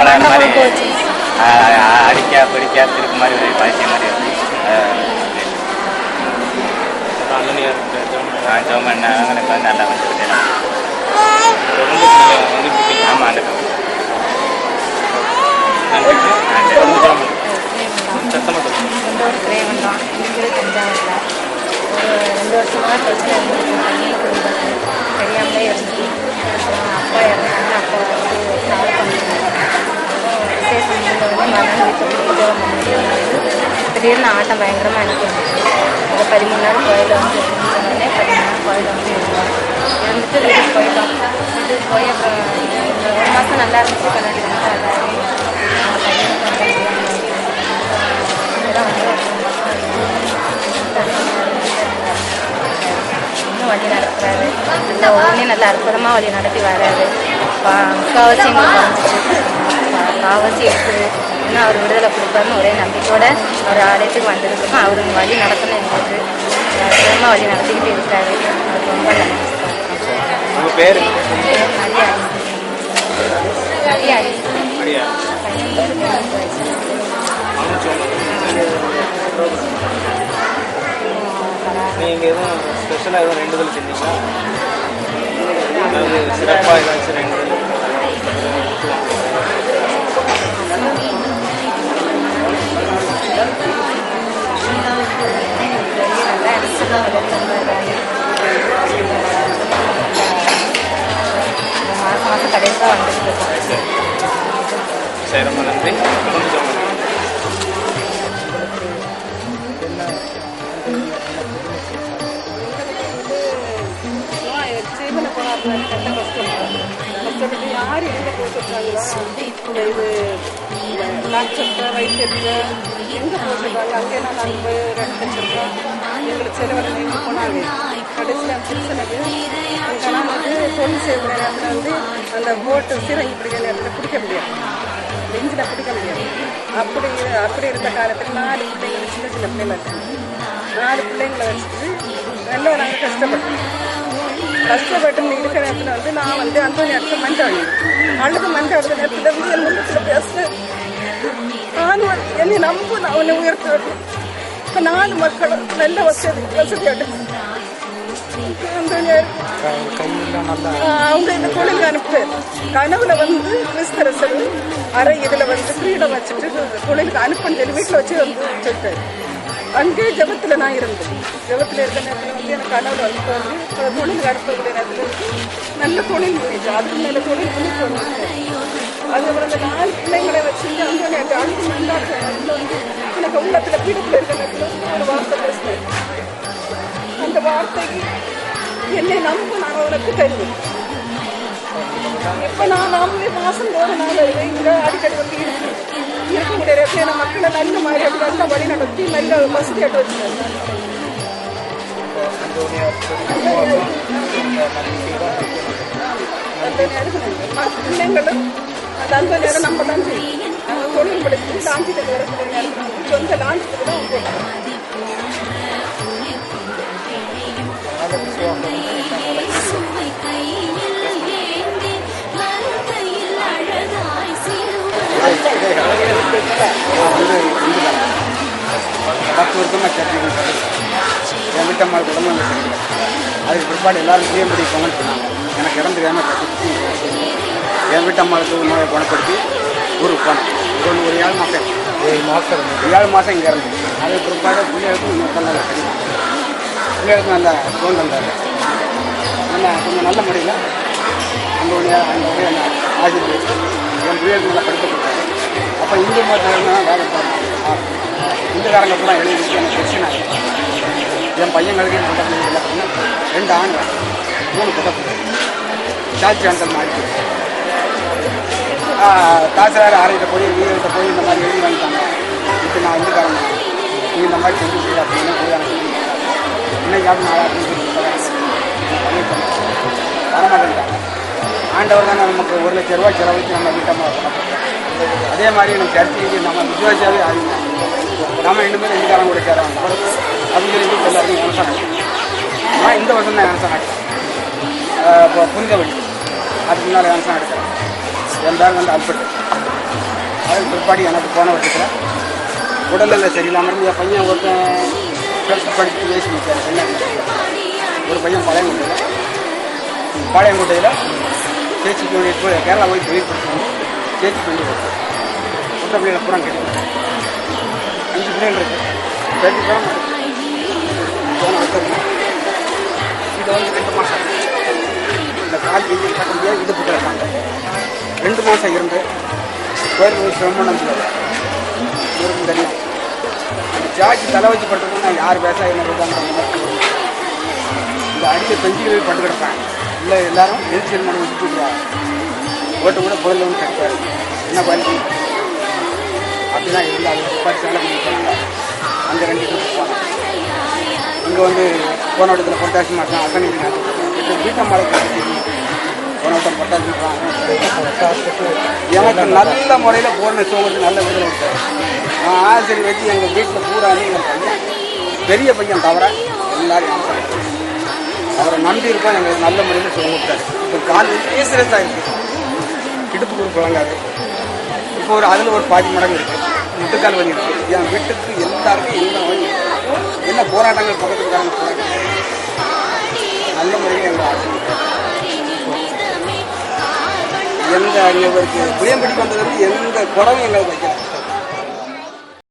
பழகிற மாதிரி அடிக்க பிடிக்க திருப்பு மாதிரி ஒரு பழசிய மாதிரி ஜோமன் அவங்களுக்கு வந்து நல்லா வந்துட்டு ஆமாம் அந்த ஒரு கிரேவன் தான் இருக்கிற தஞ்சாவூரில் ஒரு 2 வருஷமாக பிரச்சனை இருந்துச்சு. தண்ணியில் குடும்பத்து தெரியாமலே இருந்துச்சு. அப்பா இறந்தாங்க. அப்பா வந்து ட்ராவல் பண்ணியிருந்தாங்க. விசேஷம் வந்து மகன் வீட்டில் திடீர்னு ஆட்டம் பயங்கரமாக எனக்கு இருந்துச்சு. ஒரு 13 நாள் கோயிலில் வந்து சொன்னோடனே 13 நாள் கோயிலில் வந்து இருந்துட்டு வீட்டுக்கு போயிட்டோம். வீட்டுக்கு போய் அப்புறம் 1 மாதம் நல்லா இருந்துச்சு. கண்ணாடி வந்து எல்லாருமே இன்னும் வழி நடத்துறாரு. நல்லா ஒவ்வொன்றையும் நல்லா அற்புதமாக வழி நடத்தி வராரு. முக்கால்வாசி எங்களுக்கு குறைஞ்சிச்சு. காவாசி இருக்குது. இன்னும் அவர் விடுதலை கொடுப்பாருன்னு ஒரே நம்பிக்கையோட அவர் ஆலயத்துக்கு வந்ததுக்கப்புறம் அவருக்கு வழி நடத்தணும் எங்களுக்கு அற்புதமாக வழி நடத்திக்கிட்டு இருக்காரு. அவர் ரொம்ப நீங்கள் எதுவும் ஸ்பெஷலாக எதுவும் 2 இதில் செஞ்சீங்களா? அதாவது சிறப்பாக ஏதாச்சும் 2 மாதம் கடைசியாக வந்துட்டு இருக்கோம். சரி, ரொம்ப நன்றி. ஜீவன போனார்கள் கெட்ட கஷ்டப்பட்டு யார் எங்கே போட்டுருக்காங்களோ இது டாக்டர்கிட்ட வைத்தியர்கிட்ட எங்கே போட்டிருக்காங்க அங்கே நாங்கள் 2 லட்சம் ரூபாய் எங்களுக்கு செலவரை எங்கே போனாங்க. கடைசியில் பிரச்சனைக்கு ஆனால் வந்து தொழில் செய்கிற நேரத்தில் வந்து அந்த போட்டு சீரங்கி பிடிக்கிற நேரத்தில் பிடிக்க முடியாது. இன்ஜினை பிடிக்க முடியாது. அப்படி இருந்த காலத்தில் 4 பிள்ளைங்களை சின்ன பிள்ளைங்களை வச்சுட்டு 4 பிள்ளைங்களை வச்சுட்டு எல்லாம் நாங்கள் கஷ்டப்பட்டு இருக்கிற நேரத்தில் வந்து நான் வந்து அந்த நேரத்தில் மண்டாடி அழுது மண்டாடுற நேரத்தில் வந்து என் முகத்தில் பேசுகிறேன். நான் என்னை நம்ப நான் உன்னை உயர்த்த இப்போ 4 மக்களும் நல்ல வசதியாட்டு அவங்க இந்த தொழில் அனுப்பு கனவுல வந்து கிறிஸ்தரசர் அரை இதில் வந்து ஃப்ரீடம் வச்சுட்டு தொழிலுக்கு அனுப்புன்னு சொல்லி வீட்டில் வச்சு வந்து சொல்லிட்டாரு. அங்கே ஜபத்தில் நான் இருந்தேன். ஜபத்தில் இருக்க நேரத்தில் வந்து எனக்கு கனவுல வந்து தொழிலுக்கு அனுப்பக்கூடிய நேரத்தில் வந்து நல்ல தொழில் முடிஞ்சு அதுக்கு மேலே தொழில் முன்னிட்டு வந்துருக்கேன். அதுக்கப்புறம் அந்த 4 பிள்ளைங்களை வச்சுட்டு அந்த நேரத்தில் அழுது மண்டாடுற நேரத்தில் வந்து எனக்கு உள்ளத்தில் பீடத்தில் இருக்க நேரத்தில் ஒரு வார்த்தை பேசினேன். அந்த வார்த்தைக்கு என்னை நம்ப நான் உனக்கு தருவேன். இப்போ நான் நாமளே மாதம் போகிற நாள் இங்கே அடிக்கடி வந்து இருக்கக்கூடிய இடத்துல நம்ம மக்களை நல்ல மாதிரி அப்படி நல்லா வழி நடத்தி நல்ல வசதியாட்டு வச்சுருக்காங்க. அந்த நேரம் பிள்ளைங்களும் அந்த நேரம் நம்ம தான் செய்யும். நாங்கள் தொழில் படுத்தி லாஞ்சிட்டு வரக்கூடிய நேரத்தில் சொந்த லாஞ்சிட்டு தான் போட்டோம். என் வீட்டம்மாள் குடும்பம் அதுக்கு பிற்பாடு எல்லாரும் ஜிஎம்படி போங்கன்னு சொன்னாங்க. எனக்கு இடம் தெரியாமல் கட்டி என் வீட்டம்மாளுக்கு உணவை குணப்படுத்தி ஊருக்கு போனேன். இது ஒரு 7 மாதம் 7 மாதம் இங்கே இருந்தேன். அதுக்கு பிற்பாடு பிள்ளைகளுக்கு இன்னும் நல்ல சரி பிள்ளைகளுக்கு நல்ல லோன் தந்தார். என்ன கொஞ்சம் நல்ல முறையில் அந்த உடைய ஆசிரியர் என் பிள்ளைகளுக்கு நல்லா படிக்க கொடுத்தாரு. அப்போ இந்து மதம் வேலை இந்துக்காரங்களுக்குலாம் எழுதி எனக்கு பிரச்சனை ஆகிடும். என் பையங்களுக்கு என் பொட்டை பிள்ளைங்க பார்த்தீங்கன்னா 2 ஆண்கள் 3 பொட்டை பிள்ளைங்க சாட்சி ஆண்கள் மாறி தாசிரார் ஆரையிட்ட போய் வீரர்கிட்ட போய் இந்த மாதிரி எழுதி வாங்கிட்டாங்க. இப்போ நான் இந்துக்காரங்க நீ இந்த மாதிரி செஞ்சு அப்படின்னு போய் எனக்கு இன்னைக்கு நாளா அப்படின்னு சொல்லி வரமாட்டேன்ட்டாங்க. ஆண்டவர் தானே நமக்கு 1 லட்சம் ரூபாய் செலவழித்து நம்ம வீட்டம்மா அதே மாதிரி நம்ம சர்ச்சைக்கு நம்ம விசுவாசியாவே ஆகிங்க நம்ம 2 பேரும் இந்துக்காரங்க கூட சேரவாங்க அப்படின்னு சொல்லி எல்லாருக்கும் யோசனை ஆகிடும். ஆனால் இந்த வருஷம் தான் யோசனை ஆகிடும். இப்போ புனித வழி அதுக்கு முன்னால் யோசனை எடுக்கிறேன். என் பேர் வந்து அல்பட்டு அதுக்கு பிற்பாடு எனக்கு போன வருஷத்தில் உடல்நிலை சரியில்லாமல் இருந்து என் பையன் ஒருத்தன் டுவெல்த்து படித்து வேசி நிற்காரு என்ன ஒரு பையன் பாளையங்கோட்டையில் சேச்சிக்கு வேண்டிய கேரளா போய் தொழில் படிச்சு சேச்சிக்கு வேண்டிய குற்ற பிள்ளைகளை பூரா கிடைக்கும் 5 பிள்ளைகள் இருக்கு போன வருஷம் இது வந்து 2 மாதம் இந்த கால் வீதி கட்ட முடியாது இடுப்பு கிடக்காங்க 2 மாதம் இருந்து கோயில் போய் சிரமம் இருக்கும் தெரியும் ஜாக்கி தலை வச்சு பட்டுருக்கோம் நான் யார் பேச என்ன பேசாங்க இந்த அடிக்க பெஞ்சுகள் பட்டு கிடப்பேன் இல்லை எல்லாரும் எரிச்சல் மனு வச்சு கூட்டுருவாங்க ஓட்டு கூட கோயிலில் வந்து கட்டுவாரு என்ன பாலிசி அப்படிலாம் இருந்தாலும் சேலை பண்ணி அந்த 2 கூட்டு போனேன் இங்கே வந்து போன இடத்துல பொட்டாசி மாட்டேன் அக்கனி வீட்டம்மாளை போன விட்டம் பொட்டாசி எனக்கு நல்ல முறையில் போன சோங்கிறது நல்ல விதத்தில் விட்டார் நான் ஆசிரியர் வச்சு எங்கள் வீட்டில் பூரானே எங்கள் பையன் பெரிய பையன் தவிர எல்லாரும் அவரை நம்பி இருப்போம் எங்களுக்கு நல்ல முறையில் சொல்ல விட்டாரு இப்போ கால் பேசுகிறது தான் இருக்குது இடுப்பு குறுக்கு வழங்காது இப்போ அதில் ஒரு 10 மடங்கு இருக்குது முட்டுக்கால் வலி இருக்குது என் வீட்டுக்கு எல்லாருக்கும் என்ன வழி என்ன போராட்டங்கள் பக்கத்துக்காரங்க போராட்டம் நல்ல முறையில் எங்களை ஆசிரியர் எந்த அங்கே புளியம்படிக்கு வந்ததுலேருந்து எந்த குறவும் எங்களுக்கு வைக்கிறாங்க